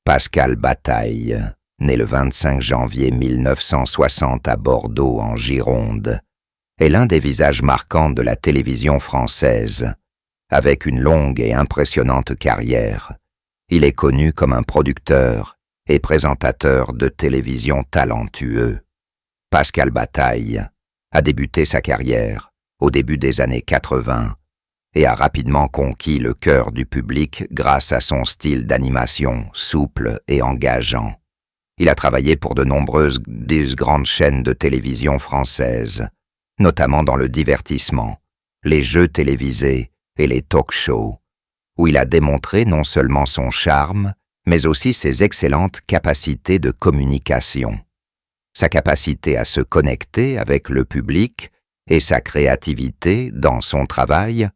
Pascal Bataille, né le 25 janvier 1960 à Bordeaux en Gironde, est l'un des visages marquants de la télévision française. Avec une longue et impressionnante carrière, il est connu comme un producteur et présentateur de télévision talentueux. Pascal Bataille a débuté sa carrière au début des années 80 et a rapidement conquis le cœur du public grâce à son style d'animation souple et engageant. Il a travaillé pour de nombreuses grandes chaînes de télévision françaises, notamment dans le divertissement, les jeux télévisés et les talk-shows, où il a démontré non seulement son charme, mais aussi ses excellentes capacités de communication. Sa capacité à se connecter avec le public et sa créativité dans son travail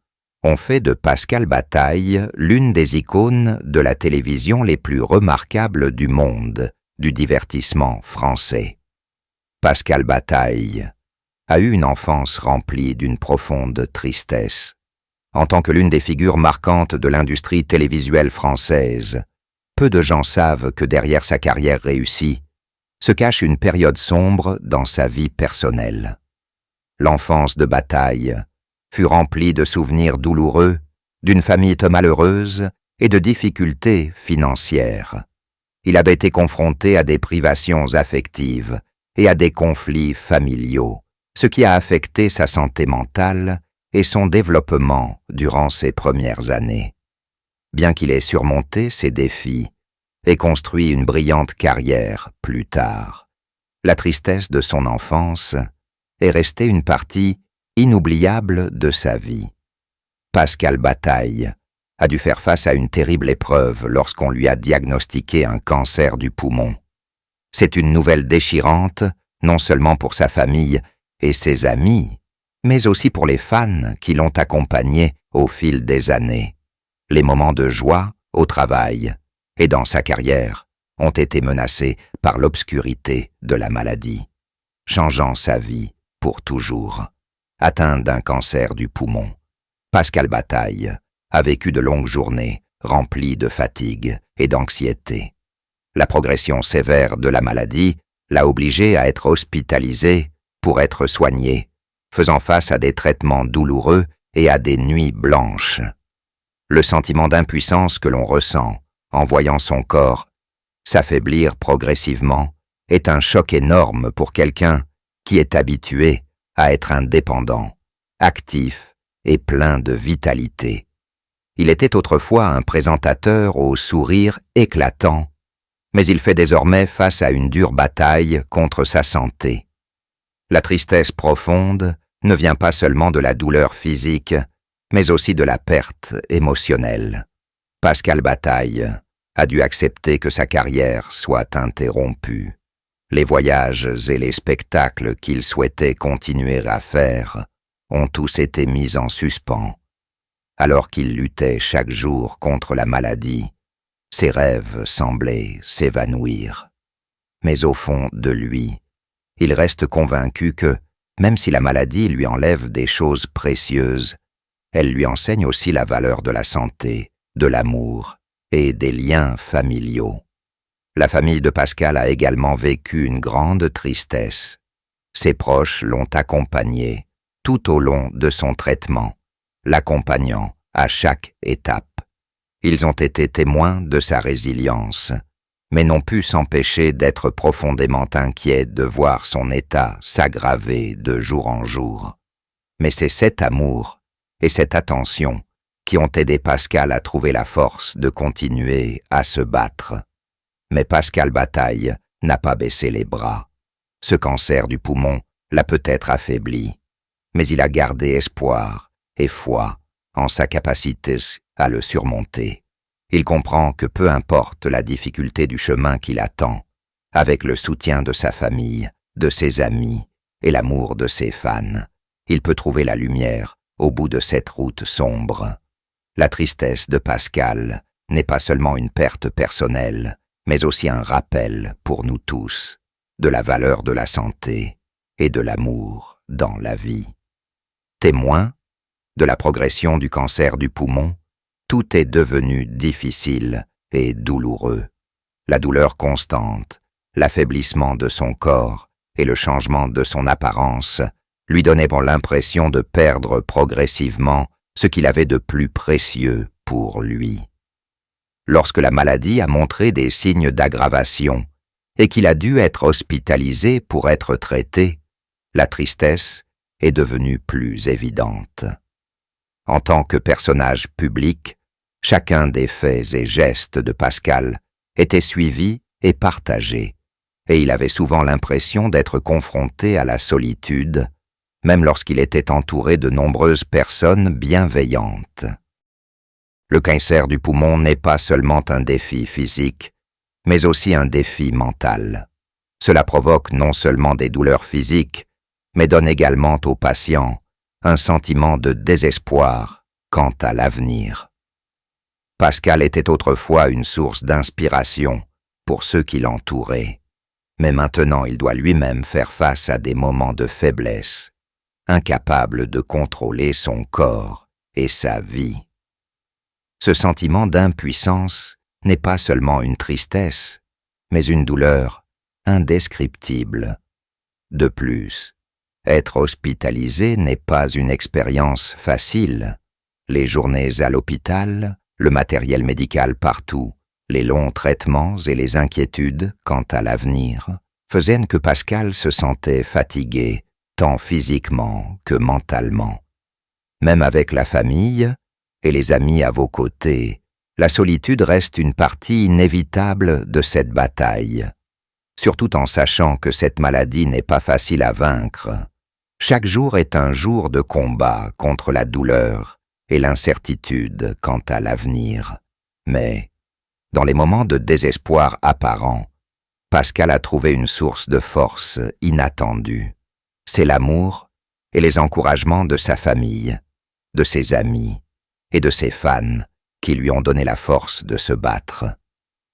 ont fait de Pascal Bataille l'une des icônes de la télévision les plus remarquables du monde, du divertissement français. Pascal Bataille a eu une enfance remplie d'une profonde tristesse. En tant que l'une des figures marquantes de l'industrie télévisuelle française, peu de gens savent que derrière sa carrière réussie se cache une période sombre dans sa vie personnelle. L'enfance de Bataille fut remplie de souvenirs douloureux, d'une famille malheureuse et de difficultés financières. Il a été confronté à des privations affectives et à des conflits familiaux, ce qui a affecté sa santé mentale et son développement durant ses premières années. Bien qu'il ait surmonté ces défis et construit une brillante carrière plus tard, la tristesse de son enfance est restée une partie inoubliable de sa vie. Pascal Bataille a dû faire face à une terrible épreuve lorsqu'on lui a diagnostiqué un cancer du poumon. C'est une nouvelle déchirante, non seulement pour sa famille et ses amis, mais aussi pour les fans qui l'ont accompagné au fil des années. Les moments de joie au travail et dans sa carrière ont été menacés par l'obscurité de la maladie, changeant sa vie pour toujours. Atteint d'un cancer du poumon, Pascal Bataille a vécu de longues journées remplies de fatigue et d'anxiété. La progression sévère de la maladie l'a obligé à être hospitalisé pour être soigné, faisant face à des traitements douloureux et à des nuits blanches. Le sentiment d'impuissance que l'on ressent en voyant son corps s'affaiblir progressivement est un choc énorme pour quelqu'un qui est habitué à être indépendant, actif et plein de vitalité. Il était autrefois un présentateur au sourire éclatant, mais il fait désormais face à une dure bataille contre sa santé. La tristesse profonde ne vient pas seulement de la douleur physique, mais aussi de la perte émotionnelle. Pascal Bataille a dû accepter que sa carrière soit interrompue. Les voyages et les spectacles qu'il souhaitait continuer à faire ont tous été mis en suspens. Alors qu'il luttait chaque jour contre la maladie, ses rêves semblaient s'évanouir. Mais au fond de lui, il reste convaincu que, même si la maladie lui enlève des choses précieuses, elle lui enseigne aussi la valeur de la santé, de l'amour et des liens familiaux. La famille de Pascal a également vécu une grande tristesse. Ses proches l'ont accompagné tout au long de son traitement, l'accompagnant à chaque étape. Ils ont été témoins de sa résilience, mais n'ont pu s'empêcher d'être profondément inquiets de voir son état s'aggraver de jour en jour. Mais c'est cet amour et cette attention qui ont aidé Pascal à trouver la force de continuer à se battre. Mais Pascal Bataille n'a pas baissé les bras. Ce cancer du poumon l'a peut-être affaibli, mais il a gardé espoir et foi en sa capacité à le surmonter. Il comprend que peu importe la difficulté du chemin qui l'attend, avec le soutien de sa famille, de ses amis et l'amour de ses fans, il peut trouver la lumière au bout de cette route sombre. La tristesse de Pascal n'est pas seulement une perte personnelle, mais aussi un rappel pour nous tous de la valeur de la santé et de l'amour dans la vie. Témoin de la progression du cancer du poumon, tout est devenu difficile et douloureux. La douleur constante, l'affaiblissement de son corps et le changement de son apparence lui donnaient l'impression de perdre progressivement ce qu'il avait de plus précieux pour lui. Lorsque la maladie a montré des signes d'aggravation et qu'il a dû être hospitalisé pour être traité, la tristesse est devenue plus évidente. En tant que personnage public, chacun des faits et gestes de Pascal était suivi et partagé, et il avait souvent l'impression d'être confronté à la solitude, même lorsqu'il était entouré de nombreuses personnes bienveillantes. Le cancer du poumon n'est pas seulement un défi physique, mais aussi un défi mental. Cela provoque non seulement des douleurs physiques, mais donne également aux patients un sentiment de désespoir quant à l'avenir. Pascal était autrefois une source d'inspiration pour ceux qui l'entouraient, mais maintenant il doit lui-même faire face à des moments de faiblesse, incapable de contrôler son corps et sa vie. Ce sentiment d'impuissance n'est pas seulement une tristesse, mais une douleur indescriptible. De plus, être hospitalisé n'est pas une expérience facile. Les journées à l'hôpital, le matériel médical partout, les longs traitements et les inquiétudes quant à l'avenir faisaient que Pascal se sentait fatigué, tant physiquement que mentalement. Même avec la famille et les amis à vos côtés, la solitude reste une partie inévitable de cette bataille, surtout en sachant que cette maladie n'est pas facile à vaincre. Chaque jour est un jour de combat contre la douleur et l'incertitude quant à l'avenir. Mais, dans les moments de désespoir apparent, Pascal a trouvé une source de force inattendue. C'est l'amour et les encouragements de sa famille, de ses amis et de ses fans qui lui ont donné la force de se battre.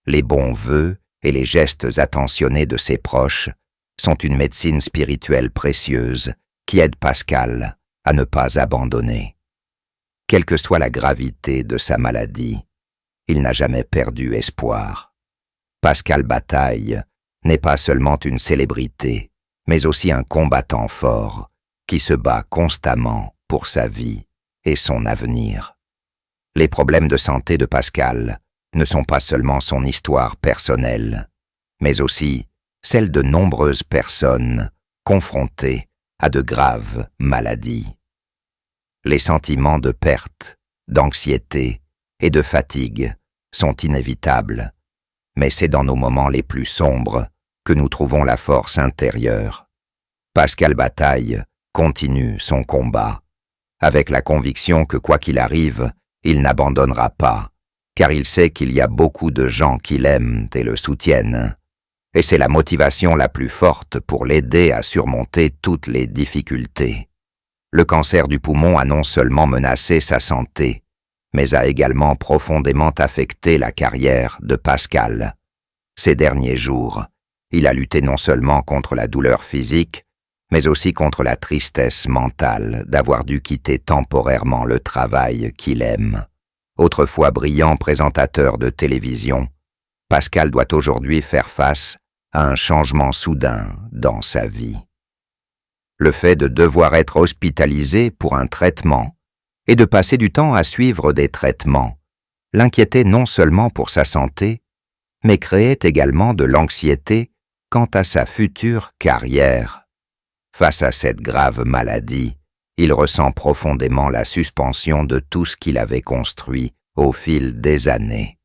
Les bons vœux et les gestes attentionnés de ses proches sont une médecine spirituelle précieuse qui aide Pascal à ne pas abandonner. Quelle que soit la gravité de sa maladie, il n'a jamais perdu espoir. Pascal Bataille n'est pas seulement une célébrité, mais aussi un combattant fort qui se bat constamment pour sa vie et son avenir. Les problèmes de santé de Pascal ne sont pas seulement son histoire personnelle, mais aussi celle de nombreuses personnes confrontées à de graves maladies. Les sentiments de perte, d'anxiété et de fatigue sont inévitables, mais c'est dans nos moments les plus sombres que nous trouvons la force intérieure. Pascal Bataille continue son combat, avec la conviction que quoi qu'il arrive, il n'abandonnera pas, car il sait qu'il y a beaucoup de gens qui l'aiment et le soutiennent, et c'est la motivation la plus forte pour l'aider à surmonter toutes les difficultés. Le cancer du poumon a non seulement menacé sa santé, mais a également profondément affecté la carrière de Pascal. Ces derniers jours, il a lutté non seulement contre la douleur physique, mais aussi contre la tristesse mentale d'avoir dû quitter temporairement le travail qu'il aime. Autrefois brillant présentateur de télévision, Pascal doit aujourd'hui faire face à un changement soudain dans sa vie. Le fait de devoir être hospitalisé pour un traitement et de passer du temps à suivre des traitements l'inquiétait non seulement pour sa santé, mais créait également de l'anxiété quant à sa future carrière. Face à cette grave maladie, il ressent profondément la suspension de tout ce qu'il avait construit au fil des années.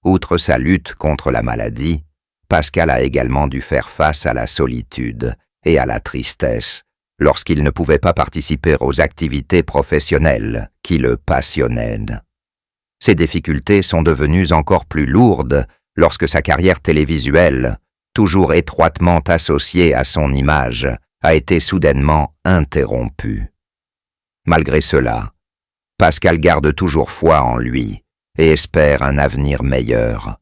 Outre sa lutte contre la maladie, Pascal a également dû faire face à la solitude et à la tristesse lorsqu'il ne pouvait pas participer aux activités professionnelles qui le passionnaient. Ces difficultés sont devenues encore plus lourdes lorsque sa carrière télévisuelle, toujours étroitement associée à son image, a été soudainement interrompue. Malgré cela, Pascal garde toujours foi en lui et espère un avenir meilleur.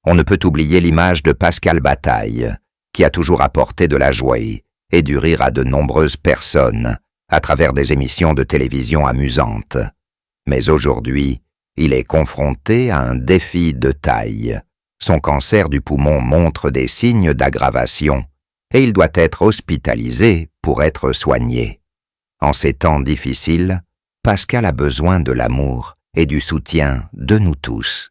On ne peut oublier l'image de Pascal Bataille, qui a toujours apporté de la joie et du rire à de nombreuses personnes à travers des émissions de télévision amusantes. Mais aujourd'hui, il est confronté à un défi de taille, Son cancer du poumon montre des signes d'aggravation et il doit être hospitalisé pour être soigné. En ces temps difficiles, Pascal a besoin de l'amour et du soutien de nous tous.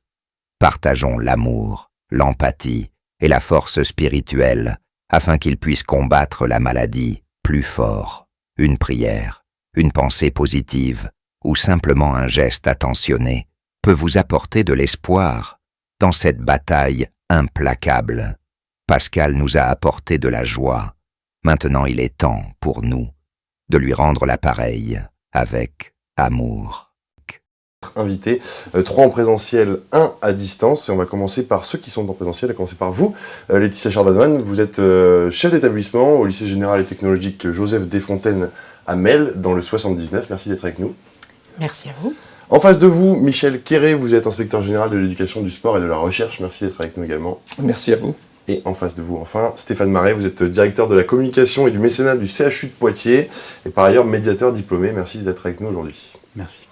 Partageons l'amour, l'empathie et la force spirituelle afin qu'il puisse combattre la maladie plus fort. Une prière, une pensée positive ou simplement un geste attentionné peut vous apporter de l'espoir dans cette bataille implacable. Pascal nous a apporté de la joie. Maintenant il est temps pour nous de lui rendre l'appareil avec amour. Invités, 3 en présentiel, 1 à distance, et on va commencer par ceux qui sont en présentiel, à commencer par vous, Laetitia Chardanoine. Vous êtes chef d'établissement au lycée général et technologique Joseph Desfontaines à Melle, dans le 79. Merci d'être avec nous. Merci à vous. En face de vous, Michel Quéré, vous êtes inspecteur général de l'éducation, du sport et de la recherche. Merci d'être avec nous également. Merci à vous. Et en face de vous, enfin, Stéphane Marais, vous êtes directeur de la communication et du mécénat du CHU de Poitiers, et par ailleurs médiateur diplômé. Merci d'être avec nous aujourd'hui. Merci.